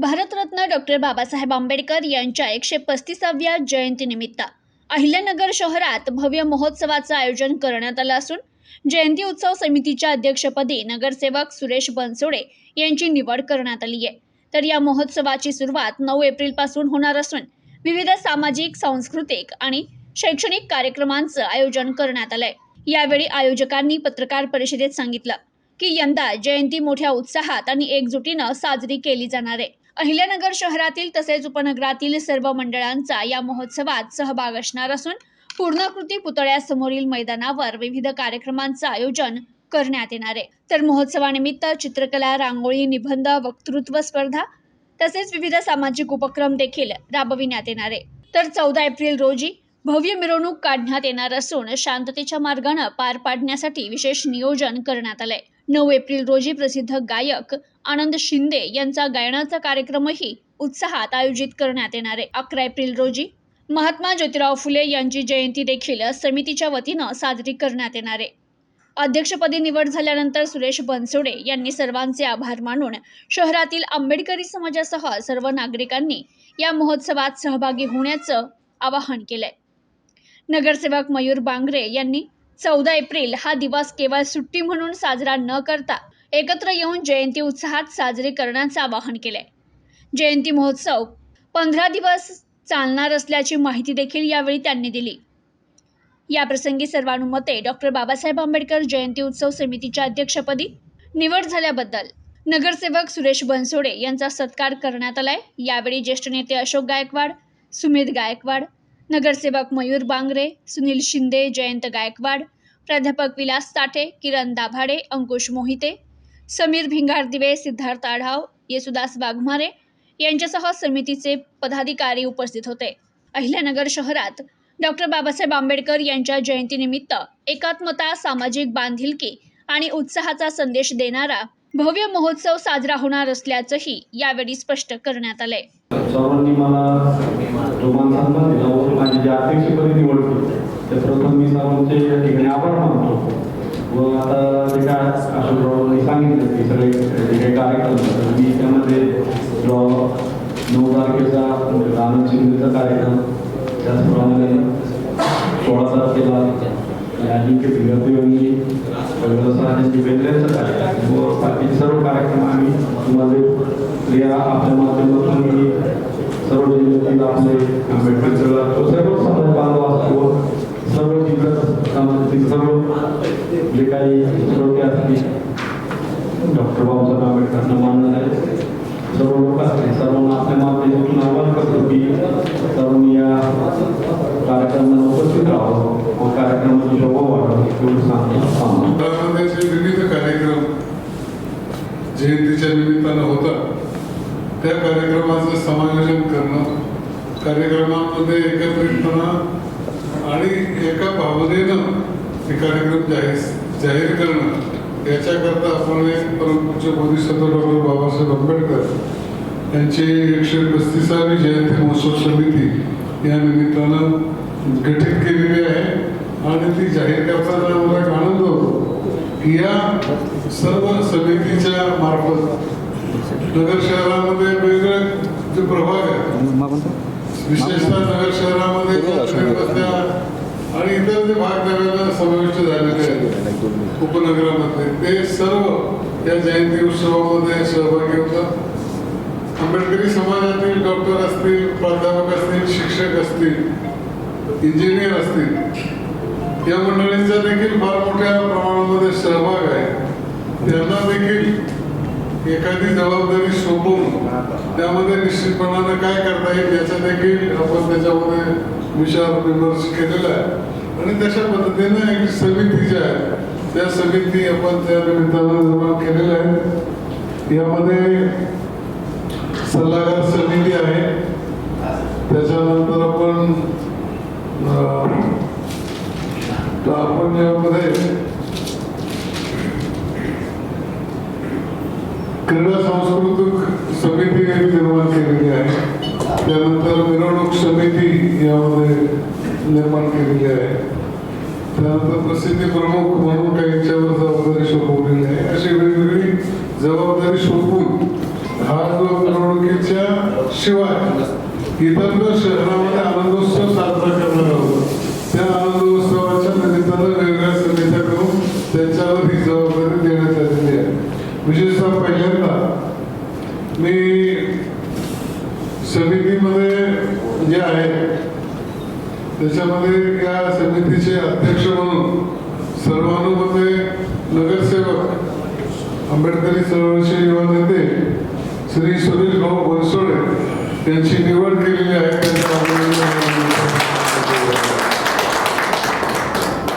Bharat Ratna doctor Babasaheb Ambedkar यांच्या 135व्या जयंतीनिमित्त अहिल्यानगर शहरात भव्य महोत्सवाचं आयोजन करण्यात आलं असून जयंती उत्सव समितीच्या अध्यक्षपदी नगरसेवक सुरेश बनसोडे यांची निवड करण्यात आली आहे। तर या महोत्सवाची सुरुवात 9 एप्रिलपासून होणार असून विविध सामाजिक, सांस्कृतिक आणि शैक्षणिक कार्यक्रमांचं आयोजन करण्यात आलंय। यावेळी आयोजकांनी पत्रकार परिषदेत सांगितलं की यंदा जयंती मोठ्या उत्साहात आणि एकजुटीनं साजरी केली जाणार आहे। अहिल्यानगर शहरातील तसेच उपनगरातील सर्व मंडळांचा या महोत्सवात सहभाग असणार असून पूर्णाकृती पुतळ्यासमोरील मैदानावर विविध कार्यक्रमांचं आयोजन करण्यात येणार आहे। तर महोत्सवानिमित्त चित्रकला, रांगोळी, निबंध, वक्तृत्व स्पर्धा तसेच विविध सामाजिक उपक्रम देखील राबविण्यात येणार आहे। तर 14 एप्रिल रोजी भव्य मिरवणूक काढण्यात येणार असून शांततेच्या मार्गाने पार पाडण्यासाठी विशेष नियोजन करण्यात आलंय। 9 एप्रिल रोजी प्रसिद्ध गायक आनंद शिंदे यांचा गायनाचा कार्यक्रमही उत्साहात आयोजित करण्यात येणार आहे। 11 एप्रिल रोजी महात्मा ज्योतिराव फुले यांची जयंती देखील समितीच्या वतीनं साजरी करण्यात येणार आहे। अध्यक्षपदी निवड झाल्यानंतर सुरेश बनसोडे यांनी सर्वांचे आभार मानून शहरातील आंबेडकरी समाजासह सर्व नागरिकांनी या महोत्सवात सहभागी होण्याचं आवाहन केलंय। नगरसेवक मयूर बांगरे यांनी 14 एप्रिल हा दिवस केवळ सुट्टी म्हणून साजरा न करता एकत्र येऊन जयंती उत्साहात साजरी करण्याचं आवाहन केलंय। जयंती महोत्सव 15 दिवस चालणार असल्याची माहिती देखील यावेळी त्यांनी दिली। याप्रसंगी सर्वानुमते डॉक्टर बाबासाहेब आंबेडकर जयंती उत्सव समितीच्या अध्यक्षपदी निवड झाल्याबद्दल नगरसेवक सुरेश बनसोडे यांचा सत्कार करण्यात आलाय। यावेळी ज्येष्ठ नेते अशोक गायकवाड, सुमित गायकवाड, नगरसेवक मयूर बांगरे, सुनील शिंदे, जयंत गायकवाड, प्राध्यापक विलास साठे, किरण दाभाडे, अंकुश मोहिते, समीर भिंगारदिवे, सिद्धार्थ आढाव, येसुदास वाघमारे यांच्यासह समितीचे पदाधिकारी उपस्थित होते। अहिल्यानगर शहरात डॉक्टर बाबासाहेब आंबेडकर यांच्या जयंतीनिमित्त एकात्मता, सामाजिक बांधिलकी आणि उत्साहाचा संदेश देणारा भव्य महोत्सव साजरा होणार असल्याचंही यावेळी स्पष्ट करण्यात आलंय। सर्वांनी मला जो मानसन्मान दिला व माझी जी अध्यक्षपदी निवड केली त्याप्रथम मी सर्वांचे या ठिकाणी आभार मानतो। व आता जे काय अशोकरावांनी सांगितलं की सगळे जे काही कार्यक्रम मी त्यामध्ये जो 9 तारखेचा आनंद शिंदेचा कार्यक्रम, त्याचप्रमाणे 16 तारखेला अजिंक्य भिंगारदेवांनी बेंद्रेचा कार्यक्रम व बाकीचे सर्व कार्यक्रम आम्ही तुम्हाला या आपल्या माध्यमातून मी सर्व जिल्ह्यातील आपले आंबेडकर सर्व समाज बांधव असतो, सर्व जिल्ह्यात समाजातील सर्व जे काही श्रोते असतील डॉक्टर बाबासाहेब आंबेडकरांना मानणारे सर्व लोक असतील सर्वांना आपल्या माध्यमातून आवाहन करतो की सर्वांनी या कार्यक्रमाला उपस्थित राहावं व कार्यक्रमाची शोभा वाढावी एवढं सांगतो। विविध कार्यक्रम जयंतीच्या निमित्तानं होतात त्या कार्यक्रमाचं समायोजन करणं, कार्यक्रमामध्ये एकत्रितपणा आणि एका भावनेनं हे कार्यक्रम जाहीर करणं याच्याकरता आपण एक परमपूज्य बोधिसत्व डॉक्टर बाबासाहेब आंबेडकर यांची 135वी जयंती महोत्सव समिती या निमित्तानं गठीत केलेली आहे आणि ती जाहीर करताना मला एक आनंद होतो की या सर्व समितीच्या मार्फत नगर शहरामध्ये वेगवेगळे जे प्रभाग आहेत, विशेषतः नगर शहरामध्ये आणि इतर जे भाग नव्यानं समाविष्ट झालेले आहेत उपनगरामध्ये, ते सर्व या जयंती उत्सवामध्ये सहभागी होतात। आंबेडकरी समाजातील डॉक्टर असतील, प्राध्यापक असतील, शिक्षक असतील, इंजिनियर असतील, या मंडळींचा देखील फार मोठ्या प्रमाणामध्ये सहभाग आहे। त्यांना देखील एखादी जबाबदारी सोपवून त्यामध्ये निश्चितपणाने काय करता येईल याचा देखील आपण त्याच्यामध्ये विचार विमर्श केलेला आहे आणि तशा पद्धतीने एक समिती जी आहे त्या समिती आपण त्या निमित्तानं निर्माण केलेल्या आहे। यामध्ये सल्लागार समिती आहे, त्याच्यानंतर आपण यामध्ये क्रीडा सांस्कृतिक समिती निर्माण केलेली आहे, त्यानंतर मिरवणूक समिती यामध्ये निर्माण केलेली आहे, त्यानंतर प्रसिद्धी प्रमुख म्हणून काही जबाबदारी सोपवलेली आहे। अशी वेगवेगळी जबाबदारी सोपवून हा जो मिरवणुकीच्या शिवाय इतर जो शहरामध्ये आनंदोत्सव साजरा करणार आहोत त्या आनंदोत्सवाच्या निमित्तानं वेगवेगळ्या समित्या करून त्यांच्यावर ही जबाबदारी देण्यात आलेली आहे. विशेषतः पहिल्यांदा मी समितीमध्ये जे आहे त्याच्यामध्ये या समितीचे अध्यक्ष म्हणून सर्वानुमते नगरसेवक आंबेडकरी चळवळीचे युवा नेते श्री सुरेश भाऊ बनसोडे यांची निवड केलेली आहे.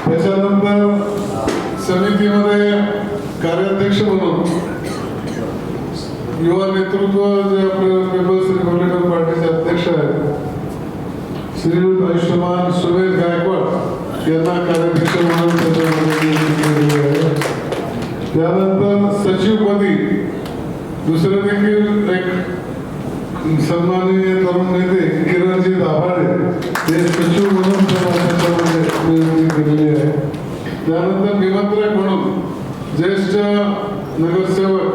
त्याच्यानंतर समितीमध्ये कार्याध्यक्ष म्हणून युवा नेतृत्व जे आपले पीपल्स रिपब्लिकन पार्टीचे अध्यक्ष आहेत श्रीयुत आयुष्यमान सुमेर गायकवाड यांना कार्याध्यक्ष म्हणून त्याच्यामध्ये आहे. त्यानंतर सचिवपदी दुसरे देखील एक सन्माननीय तरुण नेते किरणजी दाभाडे हे सचिव म्हणून त्याच्यामध्ये नियुक्ती केलेली आहे. त्यानंतर निमंत्रक म्हणून ज्येष्ठ नगरसेवक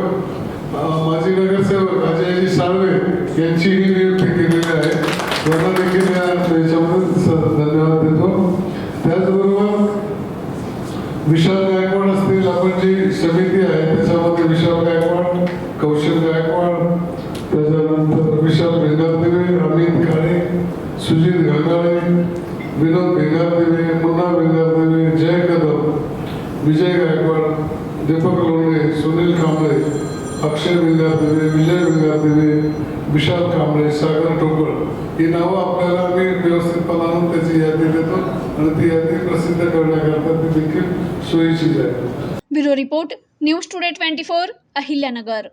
माजी नगरसेवक अजयजी साळवे यांचीही नियुक्ती केलेली आहे. त्यांना देखील याच्यामध्ये धन्यवाद देतो. त्याचबरोबर विशाल गायकवाड असतील, आपण जी समिती आहे त्याच्यामध्ये विशाल गायकवाड, कौशल गायकवाड, त्याच्यानंतर विशाल भेंगारदेवे, अमित काळे, सुजित घांगाळे, विनोद भेंगारदेवे, मुन्ना भेंगारदेवे, जय कदम, विजय गायकवाड, दीपक लोंढे, सुनील कांबळे, अक्षय भेंगारदेवे, विजय भेंगारदेवे, विशाल कांबळे, सागर टोकळ ही नावं आपल्याला मी व्यवस्थितपणानं त्याची यादी देतो आणि ती यादी प्रसिद्ध करण्याकरता ती देखील सोयीची आहे. Bureau report news today 24 Ahilyanagar.